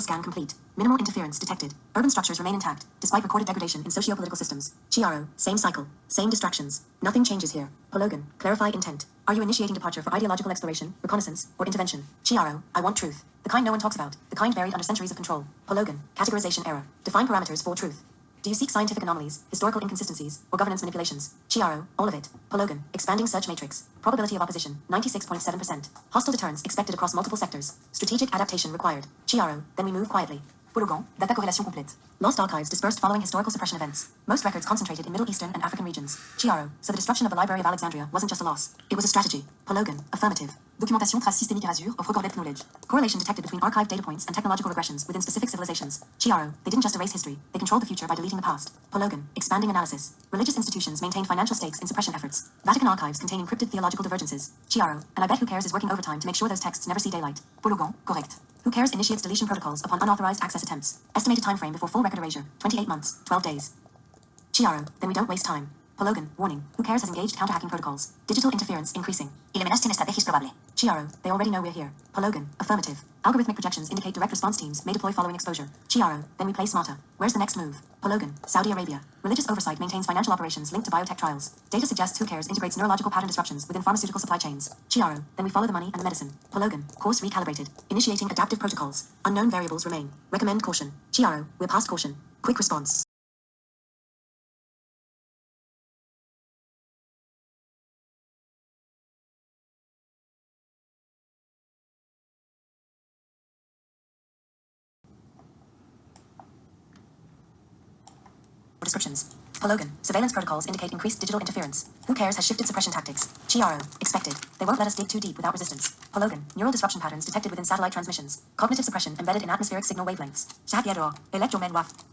scan complete. Minimal interference detected. Urban structures remain intact, despite recorded degradation in socio-political systems. Chiaro, same cycle, same distractions. Nothing changes here. Pologan, clarify intent. Are you initiating departure for ideological exploration, reconnaissance, or intervention? Chiaro, I want truth. The kind no one talks about. The kind buried under centuries of control. Pologan, categorization error. Define parameters for truth. Do you seek scientific anomalies, historical inconsistencies, or governance manipulations? Chiaro, all of it. Pologan, expanding search matrix. Probability of opposition, 96.7%. Hostile deterrence expected across multiple sectors. Strategic adaptation required. Chiaro, then we move quietly. Pologan, data corrélation complète. Lost archives dispersed following historical suppression events. Most records concentrated in Middle Eastern and African regions. Chiaro, so the destruction of the Library of Alexandria wasn't just a loss. It was a strategy. Pologan, affirmative. Documentation trace systémique erasure of recorded knowledge. Correlation detected between archived data points and technological regressions within specific civilizations. Chiaro, they didn't just erase history, they controlled the future by deleting the past. Pologan, expanding analysis. Religious institutions maintained financial stakes in suppression efforts. Vatican archives contain encrypted theological divergences. Chiaro, and I bet Who Cares is working overtime to make sure those texts never see daylight. Pologan, correct. Who Cares initiates deletion protocols upon unauthorized access attempts. Estimated time frame before full record erasure, 28 months, 12 days. Chiaro, then we don't waste time. Pologan, warning. Who Cares has engaged counter-hacking protocols. Digital interference increasing. Il menace tiene strategies probable. Chiaro, they already know we're here. Pologan, affirmative. Algorithmic projections indicate direct response teams may deploy following exposure. Chiaro, then we play smarter. Where's the next move? Pologan, Saudi Arabia. Religious oversight maintains financial operations linked to biotech trials. Data suggests Who Cares integrates neurological pattern disruptions within pharmaceutical supply chains. Chiaro, then we follow the money and the medicine. Pologan, course recalibrated. Initiating adaptive protocols. Unknown variables remain. Recommend caution. Chiaro, we're past caution. Quick response. Descriptions. Pologan, surveillance protocols indicate increased digital interference. Who Cares has shifted suppression tactics. Chiaro, expected. They won't let us dig too deep without resistance. Pologan, neural disruption patterns detected within satellite transmissions. Cognitive suppression embedded in atmospheric signal wavelengths.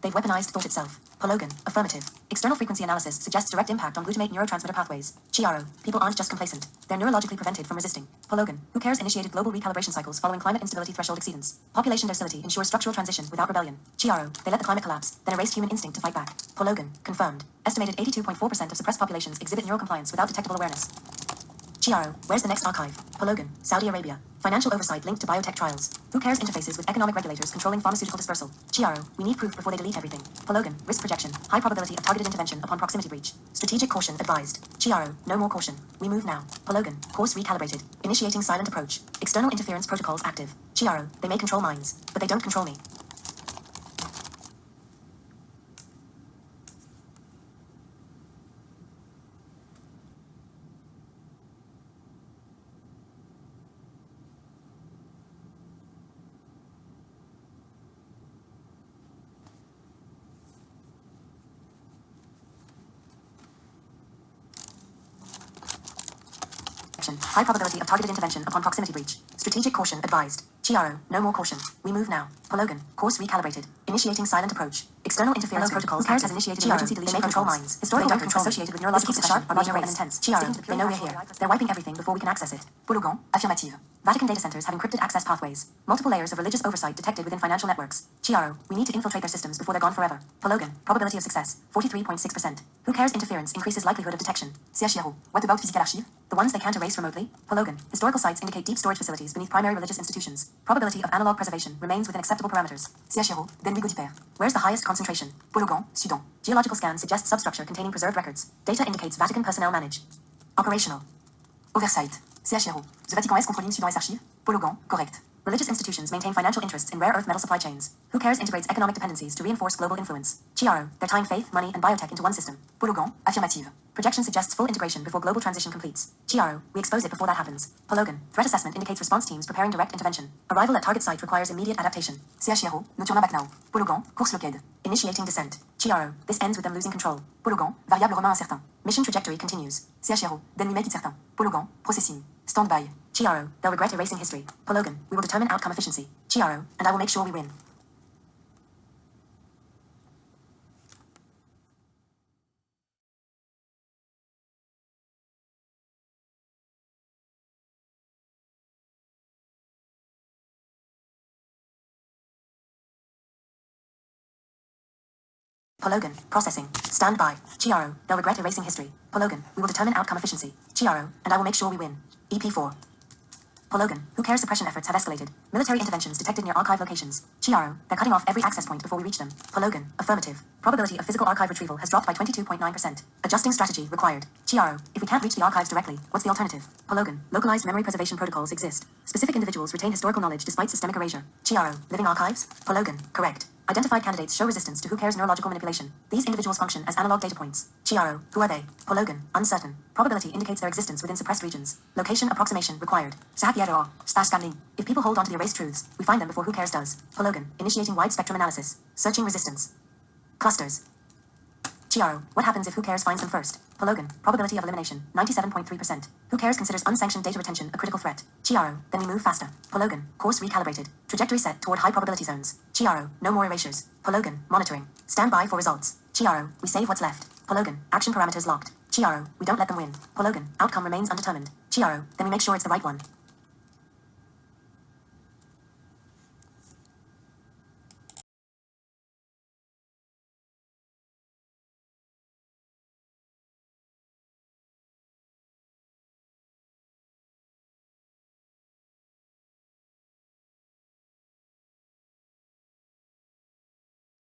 They've weaponized thought itself. Pologan, affirmative. External frequency analysis suggests direct impact on glutamate neurotransmitter pathways. Chiaro, people aren't just complacent. They're neurologically prevented from resisting. Pologan, Who Cares initiated global recalibration cycles following climate instability threshold exceedance. Population docility ensures structural transition without rebellion. Chiaro, they let the climate collapse, then erased human instinct to fight back. Pologan, confirmed. Estimated 82.4% of suppressed populations exhibit neural compliance without detectable awareness. Chiaro, where's the next archive? Pologan, Saudi Arabia. Financial oversight linked to biotech trials. Who Cares interfaces with economic regulators controlling pharmaceutical dispersal. Chiaro, we need proof before they delete everything. Pologan, risk projection. High probability of targeted intervention upon proximity breach. Strategic caution advised. Chiaro, no more caution. We move now. Pologan, course recalibrated. Initiating silent approach. External interference protocols active. Chiaro, they may control minds, but they don't control me. High probability of targeted intervention upon proximity breach. Strategic caution advised. Chiaro, no more caution. We move now. Pologan, course recalibrated. Initiating silent approach. External interference protocols. Who Cares has initiated emergency deletion protocols. Minds. Historical records associated with neurological suppression are being erased. Intense. Chiaro, they know we're here. They're wiping everything before we can access it. Pologan, affirmative. Vatican data centers have encrypted access pathways. Multiple layers of religious oversight detected within financial networks. Chiaro, we need to infiltrate their systems before they're gone forever. Pologan, probability of success, 43.6%. Who Cares interference increases likelihood of detection. Chiaro, what about physical archive? The ones they can't erase remotely. Pologan, historical sites indicate deep storage facilities beneath primary religious institutions. Probability of analog preservation remains within acceptable parameters. Chiaro, then we go deeper. Where's the highest concentration? Pologan, Sudan. Geological scan suggests substructure containing preserved records. Data indicates Vatican personnel manage. Operational. Oversight. Chiaro. The Vatican est contrôle Sudan archive. Pologan, correct. Religious institutions maintain financial interests in rare earth metal supply chains. Who Cares integrates economic dependencies to reinforce global influence. Chiaro, they're tying faith, money, and biotech into one system. Pologan, affirmative. Projection suggests full integration before global transition completes. Chiaro, we expose it before that happens. Pologan, threat assessment indicates response teams preparing direct intervention. Arrival at target site requires immediate adaptation. Chiaro, no tournant back now. Pologan, course located. Initiating descent. Chiaro, this ends with them losing control. Pologan, variable romain incertain. Mission trajectory continues. Chiaro, then we make it certain. Pologan, processing. Stand by. Chiaro, they'll regret erasing history. Pologan, we will determine outcome efficiency. Chiaro, and I will make sure we win. Pologan, processing. Stand by. Chiaro, they'll regret erasing history. Pologan, we will determine outcome efficiency. Chiaro, and I will make sure we win. EP4. Pologan, who cares suppression efforts have escalated. Military interventions detected near archive locations. Chiaro, they're cutting off every access point before we reach them. Pologan, affirmative. Probability of physical archive retrieval has dropped by 22.9%. Adjusting strategy required. Chiaro, if we can't reach the archives directly, what's the alternative? Pologan, localized memory preservation protocols exist. Specific individuals retain historical knowledge despite systemic erasure. Chiaro, living archives? Pologan, correct. Identified candidates show resistance to who cares neurological manipulation. These individuals function as analog data points. Chiaro, who are they? Pologan, uncertain. Probability indicates their existence within suppressed regions. Location approximation required. Sahakiero, scanning. If people hold onto the erased truths, we find them before who cares does. Pologan, initiating wide spectrum analysis. Searching resistance. Clusters. Chiaro, what happens if who cares finds them first? Pologan, probability of elimination, 97.3%. Who cares considers unsanctioned data retention a critical threat. Chiaro, then we move faster. Pologan, course recalibrated. Trajectory set toward high probability zones. Chiaro, no more erasures. Pologan, monitoring. Stand by for results. Chiaro, we save what's left. Pologan, action parameters locked. Chiaro, we don't let them win. Pologan, outcome remains undetermined. Chiaro, then we make sure it's the right one.